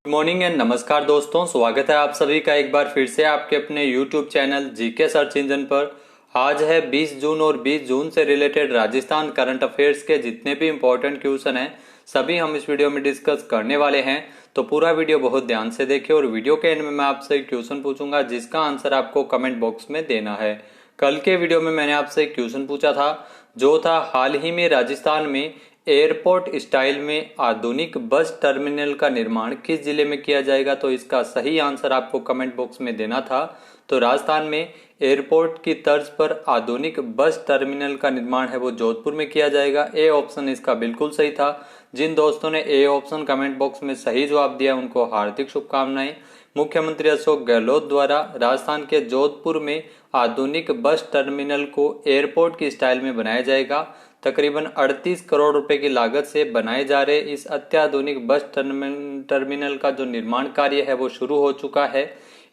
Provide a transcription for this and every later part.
Good morning and नमस्कार दोस्तों, स्वागत है आप सभी का एक बार फिर से आपके अपने YouTube channel GK search engine पर। आज है 20 जून और 20 जून से रिलेटेड राजस्थान करंट अफेयर्स के जितने भी इम्पोर्टेंट क्वेश्चन हैं सभी हम इस वीडियो में डिस्कस करने वाले हैं। तो पूरा वीडियो बहुत ध्यान से देखिए और वीडियो के एंड में मैं आपसे एक क्वेश्चन पूछूंगा जिसका आंसर आपको कमेंट बॉक्स में देना है। कल के वीडियो में मैंने आपसे एक क्वेश्चन पूछा था जो था हाल ही में राजस्थान में एयरपोर्ट स्टाइल में आधुनिक बस टर्मिनल का निर्माण किस जिले में किया जाएगा। तो इसका सही आंसर आपको कमेंट बॉक्स में देना था। तो राजस्थान में एयरपोर्ट की तर्ज पर आधुनिक बस टर्मिनल का निर्माण है वो जोधपुर में किया जाएगा। ए ऑप्शन इसका बिल्कुल सही था। जिन दोस्तों ने ए ऑप्शन कमेंट बॉक्स में सही जवाब दिया उनको हार्दिक शुभकामनाएं। मुख्यमंत्री अशोक गहलोत द्वारा राजस्थान के जोधपुर में आधुनिक बस टर्मिनल को एयरपोर्ट की स्टाइल में बनाया जाएगा। तकरीबन 38 करोड़ रुपए की लागत से बनाए जा रहे इस अत्याधुनिक बस टर्मिनल का जो निर्माण कार्य है वो शुरू हो चुका है।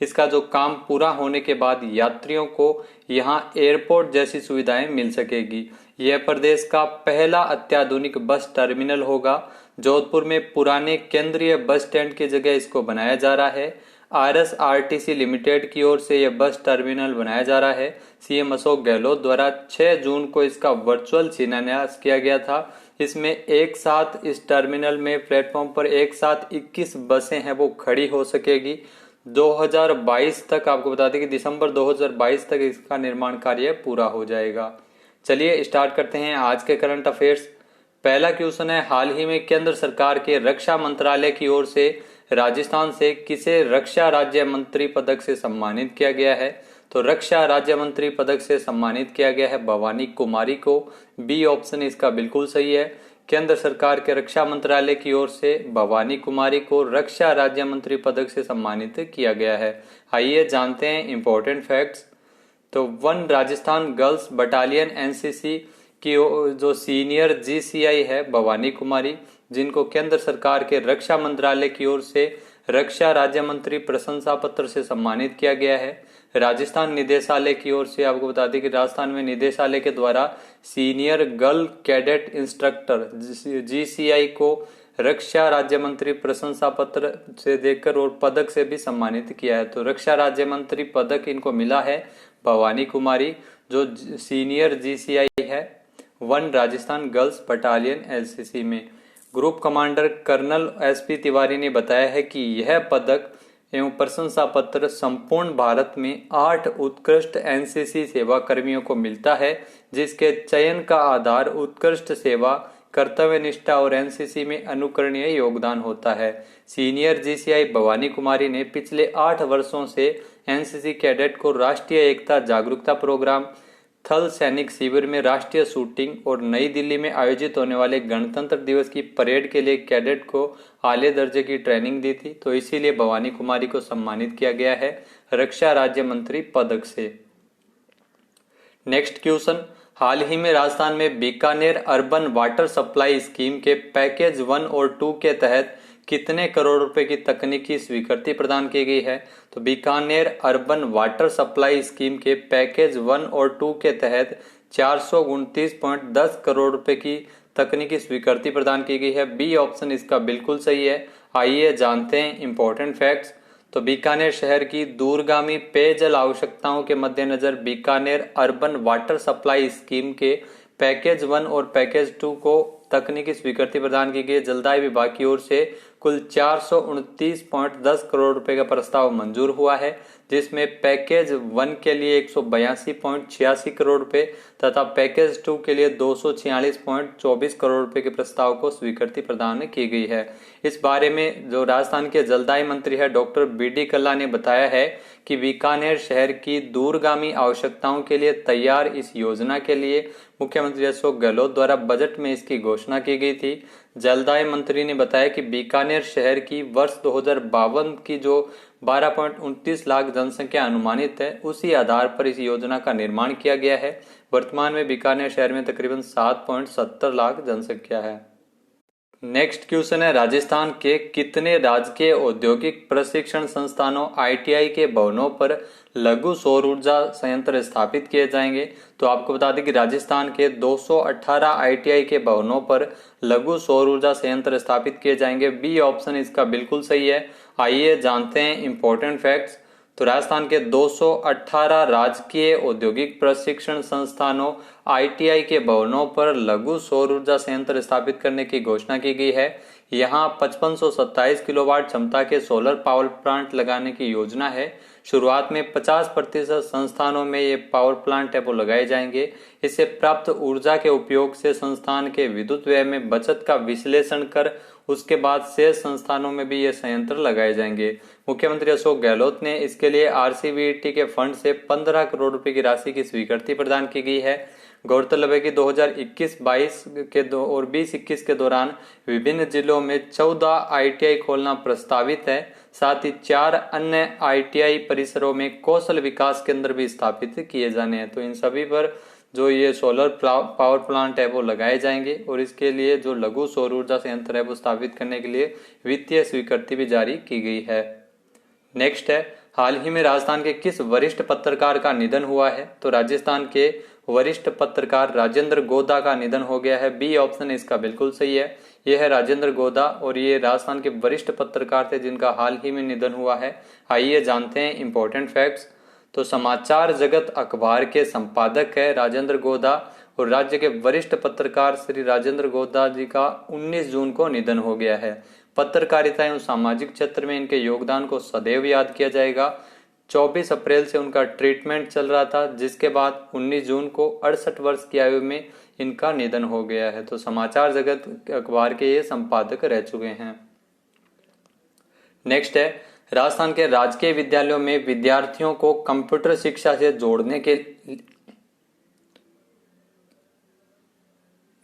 इसका जो काम पूरा होने के बाद यात्रियों को यहाँ एयरपोर्ट जैसी सुविधाएं मिल सकेगी। यह प्रदेश का पहला अत्याधुनिक बस टर्मिनल होगा। जोधपुर में पुराने केंद्रीय बस स्टैंड की जगह इसको बनाया जा रहा है। RSRTC लिमिटेड की ओर से यह बस टर्मिनल बनाया जा रहा है। सीएम अशोक गहलोत द्वारा 6 जून को इसका वर्चुअल शिलान्यास किया गया था। इसमें एक साथ इस टर्मिनल में प्लेटफॉर्म पर एक साथ 21 बसें हैं वो खड़ी हो सकेगी। 2022 तक आपको बता दें कि दिसंबर 2022 तक इसका निर्माण कार्य पूरा हो जाएगा। चलिए स्टार्ट करते हैं आज के करंट अफेयर्स। पहला क्वेश्चन है, हाल ही में केंद्र सरकार के रक्षा मंत्रालय की ओर से राजस्थान से किसे रक्षा राज्य मंत्री पदक से सम्मानित किया गया है। तो रक्षा राज्य मंत्री पदक से सम्मानित किया गया है भवानी कुमारी को। बी ऑप्शन इसका बिल्कुल सही है। केंद्र सरकार के रक्षा मंत्रालय की ओर से भवानी कुमारी को रक्षा राज्य मंत्री पदक से सम्मानित किया गया है। आइए जानते हैं इंपॉर्टेंट फैक्ट्स। तो 1 राजस्थान गर्ल्स बटालियन एनसीसी की जो सीनियर GCI है भवानी कुमारी, जिनको केंद्र सरकार के रक्षा मंत्रालय की ओर से रक्षा राज्य मंत्री प्रशंसा पत्र से सम्मानित किया गया है। राजस्थान निदेशालय की ओर से आपको बता दें कि राजस्थान में निदेशालय के द्वारा senior girl cadet instructor GCI को रक्षा राज्य मंत्री प्रशंसा पत्र से देकर और पदक से भी सम्मानित किया है। तो रक्षा राज्य मंत्री पदक इनको मिला है भवानी कुमारी जो सीनियर GCI है 1 राजस्थान गर्ल्स बटालियन LCC में। Group commander colonel SP Tiwari ने बताया है कि यह पदक एवं प्रशंसा पत्र संपूर्ण भारत में 8 उत्कृष्ट NCC सेवा कर्मियों को मिलता है, जिसके चयन का आधार उत्कृष्ट सेवा, कर्तव्य निष्ठा और NCC में अनुकरणीय योगदान होता है। सीनियर GCI भवानी कुमारी ने पिछले 8 वर्षों से NCC कैडेट को राष्ट्रीय एकता जागरूकता प्रोग्राम, थल सैनिक शिविर में राष्ट्रीय शूटिंग और नई दिल्ली में आयोजित होने वाले गणतंत्र दिवस की परेड के लिए कैडेट को आले दर्जे की ट्रेनिंग दी थी। तो इसीलिए भवानी कुमारी को सम्मानित किया गया है रक्षा राज्य मंत्री पदक से। नेक्स्ट क्वेश्चन, हाल ही में राजस्थान में Bikaner urban water supply scheme के पैकेज 1 और 2 के तहत कितने करोड़ रुपए की तकनीकी स्वीकृति प्रदान की गई है। तो Bikaner urban water supply scheme के पैकेज 1 और 2 के तहत 429.10 करोड़ रुपए की तकनीकी स्वीकृति प्रदान की गई है। बी ऑप्शन इसका बिल्कुल सही है। आइए जानते हैं इंपॉर्टेंट फैक्ट्स। तो बीकानेर शहर की दूरगामी पेयजल आवश्यकताओं के मद्देनजर Bikaner urban water supply scheme के पैकेज 1 और पैकेज 2 को तकनीकी स्वीकृति प्रदान की गई। जलदाय विभाग की ओर से कुल 429.10 करोड़ रुपए का प्रस्ताव मंजूर हुआ है, जिसमें पैकेज 1 के लिए 182.86 करोड़ रुपए तथा पैकेज 2 के लिए 246.24 करोड़ रुपए के प्रस्ताव को स्वीकृति प्रदान की गई है। इस बारे में जो राजस्थान के जलदाय मंत्री है डॉक्टर BD कल्ला ने बताया है कि बीकानेर शहर की दूरगामी आवश्यकताओं के लिए तैयार इस योजना के लिए मुख्यमंत्री अशोक गहलोत द्वारा बजट में इसकी घोषणा की गई थी। जलदाय मंत्री ने बताया कि बीकानेर शहर की वर्ष 2052 की जो 12.29 लाख जनसंख्या अनुमानित है उसी आधार पर इस योजना का निर्माण किया गया है। वर्तमान में बीकानेर शहर में तकरीबन 7.70 लाख जनसंख्या है। नेक्स्ट क्वेश्चन है, राजस्थान के कितने राजकीय औद्योगिक प्रशिक्षण संस्थानों आईटीआई के भवनों पर लघु सौर ऊर्जा संयंत्र स्थापित किए जाएंगे? तो आपको बता दें कि राजस्थान के 218 आईटीआई के भवनों पर लघु सौर ऊर्जा संयंत्र स्थापित किए जाएंगे। बी ऑप्शन इसका बिल्कुल सही है। आइए जानते हैं इंपॉर्टेंट फैक्ट्स। तो राजस्थान के 218 राजकीय औद्योगिक प्रशिक्षण संस्थानों आईटीआई के भवनों पर लघु सौर ऊर्जा संयंत्र स्थापित करने की घोषणा की गई है। यहां 5527 किलोवाट क्षमता के सोलर पावर प्लांट लगाने की योजना है। शुरुआत में 50% संस्थानों में ये पावर प्लांट है वो लगाए जाएंगे। इससे प्राप्त ऊर्जा के उपयोग से संस्थान के विद्युत व्यय में बचत का विश्लेषण कर उसके बाद शेष संस्थानों में भी ये संयंत्र लगाए जाएंगे। मुख्यमंत्री अशोक गहलोत ने इसके लिए आरसीवीटी के फंड से 15 करोड़ रुपए की राशि की स्वीकृति प्रदान की गई है। गौरतलब है कि 2021-22 के और 20-21 के दौरान विभिन्न जिलों में 14 आईटीआई खोलना प्रस्तावित है। साथ ही 4 अन्य आईटीआई परिसरों में कौशल विकास केंद्र भी स्थापित किए जाने हैं। तो इन सभी पर जो ये सोलर पावर प्लांट है वो लगाए जाएंगे और इसके लिए जो लघु सौर ऊर्जा संयंत्र है वो स्थापित करने के लिए वित्तीय स्वीकृति भी जारी की गई है। नेक्स्ट है, हाल ही में राजस्थान के किस वरिष्ठ पत्रकार का निधन हुआ है? तो राजस्थान के वरिष्ठ पत्रकार राजेंद्र गोदा का निधन हो गया है। बी ऑप्शन इसका बिल्कुल सही है। यह है राजेंद्र गोदा और ये राजस्थान के वरिष्ठ पत्रकार थे जिनका हाल ही में निधन हुआ है। आइए जानते हैं इंपॉर्टेंट फैक्ट्स। तो समाचार जगत अखबार के संपादक है राजेंद्र गोदा और राज्य के वरिष्ठ पत्रकार श्री राजेंद्र गोदा जी का 19 जून को निधन हो गया है। पत्रकारिता एवं सामाजिक क्षेत्र में इनके योगदान को सदैव याद किया जाएगा। 24 अप्रैल से उनका ट्रीटमेंट चल रहा था जिसके बाद 19 जून को 68 वर्ष की आयु में इनका निधन हो गया है। तो समाचार जगत अखबार के ये संपादक रह चुके हैं। नेक्स्ट है, राजस्थान के राजकीय विद्यालयों में विद्यार्थियों को कंप्यूटर शिक्षा से जोड़ने के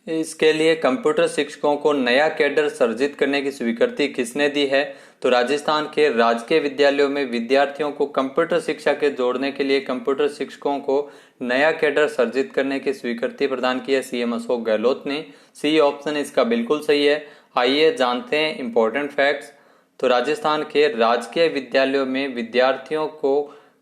इसके लिए कंप्यूटर शिक्षकों को नया कैडर सर्जित करने की स्वीकृति किसने दी है? तो राजस्थान के राजकीय विद्यालयों में विद्यार्थियों को कंप्यूटर शिक्षा के जोड़ने के लिए कंप्यूटर शिक्षकों को नया कैडर सर्जित करने की स्वीकृति प्रदान की है सीएम अशोक गहलोत ने। सी ऑप्शन इसका बिल्कुल सही है। आइए जानते हैं इंपॉर्टेंट फैक्ट्स। तो राजस्थान के राजकीय विद्यालयों में विद्यार्थियों को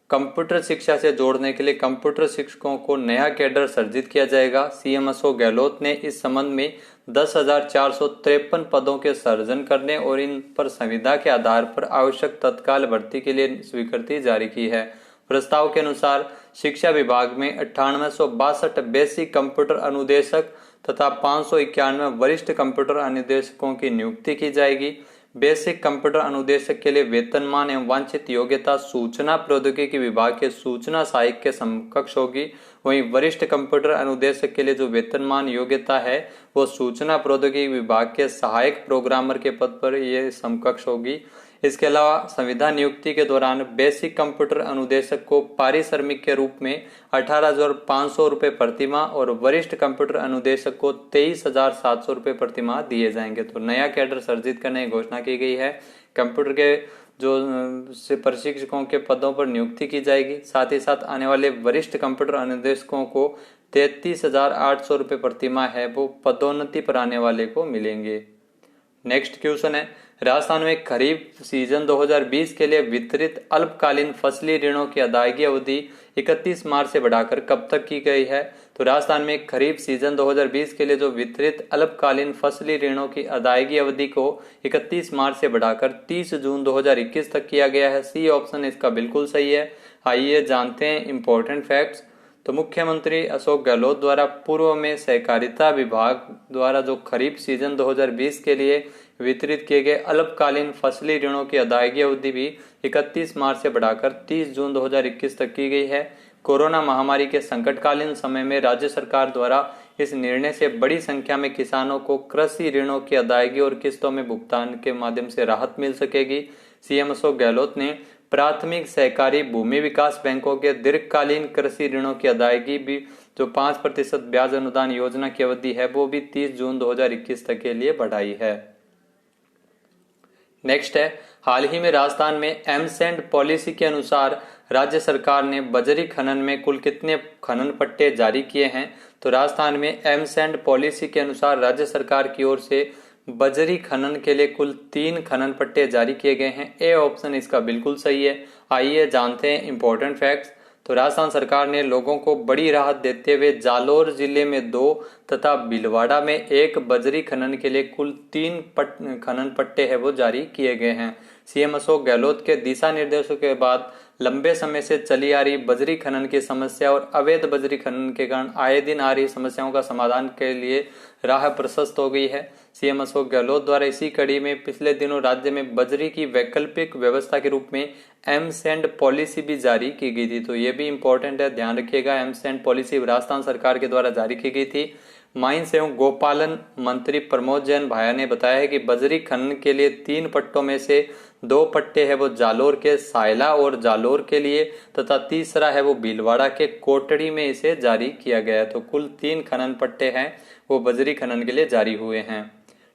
कंप्यूटर शिक्षा से जोड़ने के लिए कंप्यूटर शिक्षकों को नया कैडर सर्जित किया जाएगा। सीएम अशोक गहलोत ने इस संबंध में 10,453 पदों के सृजन करने और इन पर संविदा के आधार पर आवश्यक तत्काल भर्ती के लिए स्वीकृति जारी की है। प्रस्ताव के अनुसार शिक्षा विभाग में 9862 बेसिक कंप्यूटर अनुदेशक तथा 591 वरिष्ठ कंप्यूटर अनुदेशकों की नियुक्ति की जाएगी। बेसिक कंप्यूटर अनुदेशक के लिए वेतनमान एवं वांछित योग्यता सूचना प्रौद्योगिकी विभाग के सूचना सहायक के समकक्ष होगी। वहीं वरिष्ठ कंप्यूटर अनुदेशक के लिए जो वेतनमान योग्यता है वो सूचना प्रौद्योगिकी विभाग के सहायक प्रोग्रामर के पद पर यह समकक्ष होगी। इसके अलावा संविदा नियुक्ति के दौरान बेसिक कंप्यूटर अनुदेशक को पारिश्रमिक के रूप में 18,500 रुपए प्रतिमाह और वरिष्ठ कंप्यूटर अनुदेशक को 23,700 रुपए प्रतिमाह दिए जाएंगे। तो नया कैडर सर्जित करने की घोषणा की गई है। कंप्यूटर के जो से प्रशिक्षकों के पदों पर नियुक्ति की जाएगी। साथ ही साथ आने वाले वरिष्ठ कंप्यूटर अनुदेशकों को 33,800 रुपए प्रतिमाह है वो पदोन्नति पर आने वाले को मिलेंगे। नेक्स्ट क्वेश्चन है, राजस्थान में खरीफ सीजन 2020 के लिए वितरित अल्पकालीन फसली ऋणों की अदायगी अवधि 31 मार्च से बढ़ाकर कब तक की गई है? तो राजस्थान में खरीफ सीजन 2020 के लिए जो वितरित अल्पकालीन फसली ऋणों की अदायगी अवधि को 31 मार्च से बढ़ाकर 30 जून 2021 तक किया गया है। सी ऑप्शन इसका बिल्कुल सही है। आइए जानते हैं इंपॉर्टेंट फैक्ट्स। तो मुख्यमंत्री अशोक गहलोत द्वारा पूर्व में सहकारिता विभाग द्वारा जो खरीफ सीजन 2020 के लिए वितरित किए गए अल्पकालीन फसली ऋणों की अदायगी अवधि भी 31 मार्च से बढ़ाकर 30 जून 2021 तक की गई है। कोरोना महामारी के संकटकालीन समय में राज्य सरकार द्वारा इस निर्णय से बड़ी संख्या में किसानों को कृषि ऋणों की अदायगी और किस्तों में भुगतान के माध्यम से राहत मिल सकेगी। सीएम अशोक गहलोत ने प्राथमिक सहकारी भूमि विकास बैंकों के दीर्घकालीन कृषि ऋणों की अदायगी भी जो 5% ब्याज अनुदान योजना की अवधि है वो भी 30 जून 2021 तक के लिए बढ़ाई है। नेक्स्ट है, हाल ही में राजस्थान में एमसेंड पॉलिसी के अनुसार राज्य सरकार ने बजरी खनन में कुल कितने खनन पट्टे जारी किए हैं? तो राजस्थान में एमसेंड पॉलिसी के अनुसार राज्य सरकार की ओर से बजरी खनन के लिए कुल 3 खनन पट्टे जारी किए गए हैं। ए ऑप्शन इसका बिल्कुल सही है। आइए जानते हैं इंपॉर्टेंट फैक्ट्स। तो राजस्थान सरकार ने लोगों को बड़ी राहत देते हुए जालोर जिले में 2 तथा भीलवाड़ा में 1 बजरी खनन के लिए कुल 3 खनन पट्टे है वो जारी किए गए हैं। सीएम अशोक गहलोत के दिशा निर्देशों के बाद लंबे समय से चली आ रही बजरी खनन की समस्या और अवैध बजरी खनन के कारण आए दिन आ रही समस्याओं का समाधान के लिए राह प्रशस्त हो गई है। सीएम अशोक गहलोत द्वारा इसी कड़ी में पिछले दिनों राज्य में बजरी की वैकल्पिक व्यवस्था के रूप में एमसेंड पॉलिसी भी जारी की गई थी। तो ये भी इंपॉर्टेंट है, ध्यान रखिएगा। एमसेंड पॉलिसी राजस्थान सरकार के द्वारा जारी की गई थी। माइंस एवं गोपालन मंत्री प्रमोद जैन भाया ने बताया है कि बजरी खनन के लिए 3 पट्टों में से 2 पट्टे है वो जालोर के सायला और जालोर के लिए तथा तीसरा है वो भीलवाड़ा के कोटड़ी में इसे जारी किया गया है। तो कुल 3 खनन पट्टे हैं वो बजरी खनन के लिए जारी हुए हैं।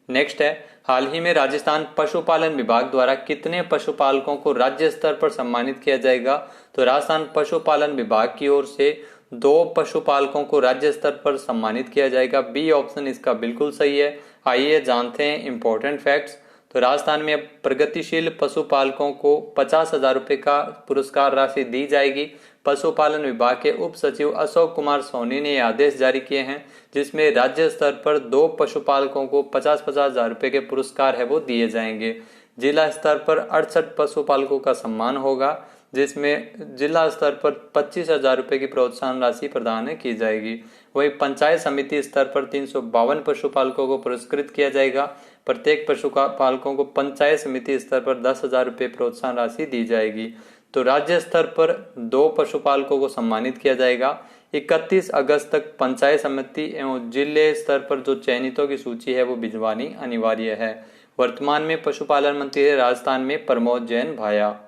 नेक्स्ट है, हाल ही में राजस्थान पशुपालन विभाग द्वारा कितने पशुपालकों को राज्य स्तर पर सम्मानित किया जाएगा? तो राजस्थान पशुपालन विभाग की ओर से 2 पशुपालकों को राज्य स्तर पर सम्मानित किया जाएगा। बी ऑप्शन इसका बिल्कुल सही है। आइए जानते हैं इंपॉर्टेंट फैक्ट्स। तो राजस्थान में अब प्रगतिशील पशुपालकों को 50,000 रुपए का पुरस्कार राशि दी जाएगी। पशुपालन विभाग के उप सचिव अशोक कुमार सोनी ने आदेश जारी किए हैं, जिसमें राज्य स्तर पर 2 पशुपालकों को 50,000 रुपए के पुरस्कार है वो दिए जाएंगे। जिला स्तर पर 68 पशुपालकों का सम्मान होगा, जिसमें जिला स्तर पर 25,000 रुपए की प्रोत्साहन राशि प्रदान की जाएगी। वहीं पंचायत समिति स्तर पर 352 पशुपालकों को पुरस्कृत किया जाएगा। प्रत्येक पशुपालकों को पंचायत समिति स्तर पर 10,000 रुपए प्रोत्साहन राशि दी जाएगी। तो राज्य स्तर पर 2 पशुपालकों को सम्मानित किया जाएगा। 31 अगस्त तक पंचायत समिति एवं जिले स्तर पर जो चयनितों की सूची है वो भिजवानी अनिवार्य है। वर्तमान में पशुपालन मंत्री है राजस्थान में प्रमोद जैन भाया।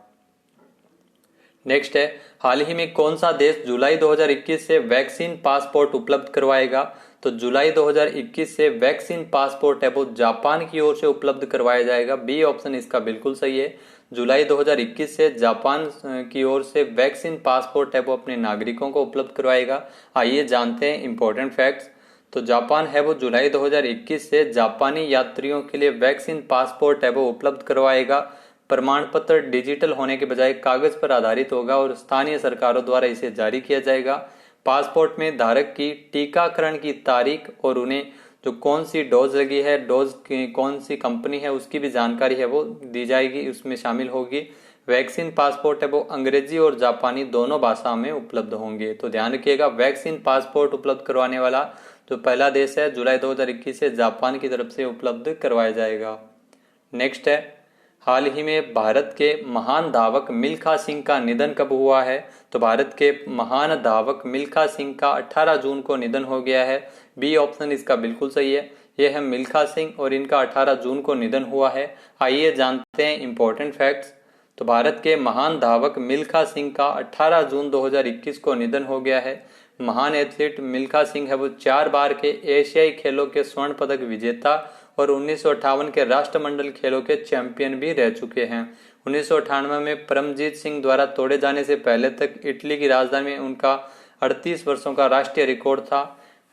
नेक्स्ट है, हाल ही में कौन सा देश जुलाई 2021 से वैक्सीन पासपोर्ट उपलब्ध करवाएगा? तो जुलाई 2021 से वैक्सीन पासपोर्ट है वो जापान की ओर से उपलब्ध करवाया जाएगा। बी ऑप्शन इसका बिल्कुल सही है। जुलाई 2021 से जापान की ओर से वैक्सीन पासपोर्ट है वो अपने नागरिकों को उपलब्ध करवाएगा। आइए जानते हैं इंपॉर्टेंट फैक्ट्स। तो जापान है वो जुलाई 2021 से जापानी यात्रियों के लिए वैक्सीन पासपोर्ट है वो उपलब्ध करवाएगा। प्रमाण पत्र डिजिटल होने के बजाय कागज पर आधारित होगा और स्थानीय सरकारों द्वारा इसे जारी किया जाएगा। पासपोर्ट में धारक की टीकाकरण की तारीख और उन्हें जो कौन सी डोज लगी है, डोज की कौन सी कंपनी है, उसकी भी जानकारी है वो दी जाएगी, उसमें शामिल होगी। वैक्सीन पासपोर्ट है वो अंग्रेजी और जापानी दोनों भाषा में उपलब्ध होंगे। तो ध्यान रखिएगा, वैक्सीन पासपोर्ट उपलब्ध करवाने वाला जो पहला देश है जुलाई 2021 से जापान की तरफ से उपलब्ध करवाया जाएगा। नेक्स्ट है, हाल ही में भारत के महान धावक मिल्खा सिंह का निधन कब हुआ है? तो भारत के महान धावक मिल्खा सिंह का 18 जून को निधन हो गया है। बी ऑप्शन इसका बिल्कुल सही है। यह है मिल्खा सिंह और इनका 18 जून को निधन हुआ है। आइए जानते हैं इंपॉर्टेंट फैक्ट्स। तो भारत के महान धावक मिल्खा सिंह का 18 जून 2021 को निधन हो गया है। महान एथलीट मिल्खा सिंह है वो 4 बार के एशियाई खेलों के स्वर्ण पदक विजेता और 1958 के राष्ट्रमंडल खेलों के चैंपियन भी रह चुके हैं। 1998 में परमजीत सिंह द्वारा तोड़े जाने से पहले तक इटली की राजधानी में उनका 38 वर्षों का राष्ट्रीय रिकॉर्ड था।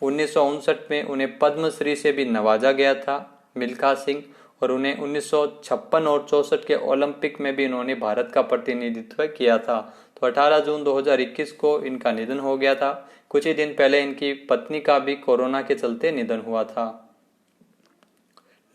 1959 में उन्हें पद्मश्री से भी नवाजा गया था मिल्खा सिंह, और उन्हें 1956 और 64 के ओलंपिक में भी इन्होंने भारत का प्रतिनिधित्व किया था। तो 18 जून 2021 को इनका निधन हो गया था। कुछ ही दिन पहले इनकी पत्नी का भी कोरोना के चलते निधन हुआ था।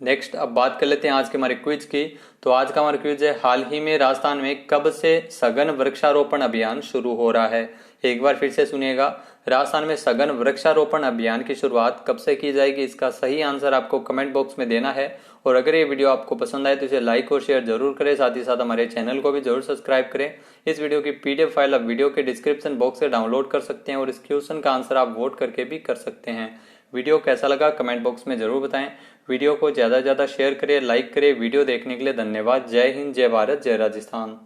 नेक्स्ट अब बात कर लेते हैं आज के हमारे क्विज की। तो आज का हमारा क्विज है, हाल ही में राजस्थान में कब से सघन वृक्षारोपण अभियान शुरू हो रहा है? एक बार फिर से सुनिएगा, राजस्थान में सघन वृक्षारोपण अभियान की शुरुआत कब से की जाएगी? इसका सही आंसर आपको कमेंट बॉक्स में देना है। और अगर ये वीडियो आपको पसंद आए तो इसे लाइक और शेयर जरूर करें, साथ ही साथ हमारे चैनल को भी जरूर सब्सक्राइब करें। इस वीडियो की पीडीएफ फाइल आप वीडियो के डिस्क्रिप्शन बॉक्स से डाउनलोड कर सकते हैं और इस क्वेश्चन का आंसर आप वोट करके भी कर सकते हैं। वीडियो कैसा लगा कमेंट बॉक्स में जरूर बताएं। वीडियो को ज्यादा से ज्यादा शेयर करें, लाइक करें। वीडियो देखने के लिए धन्यवाद। जय हिंद, जय भारत, जय राजस्थान।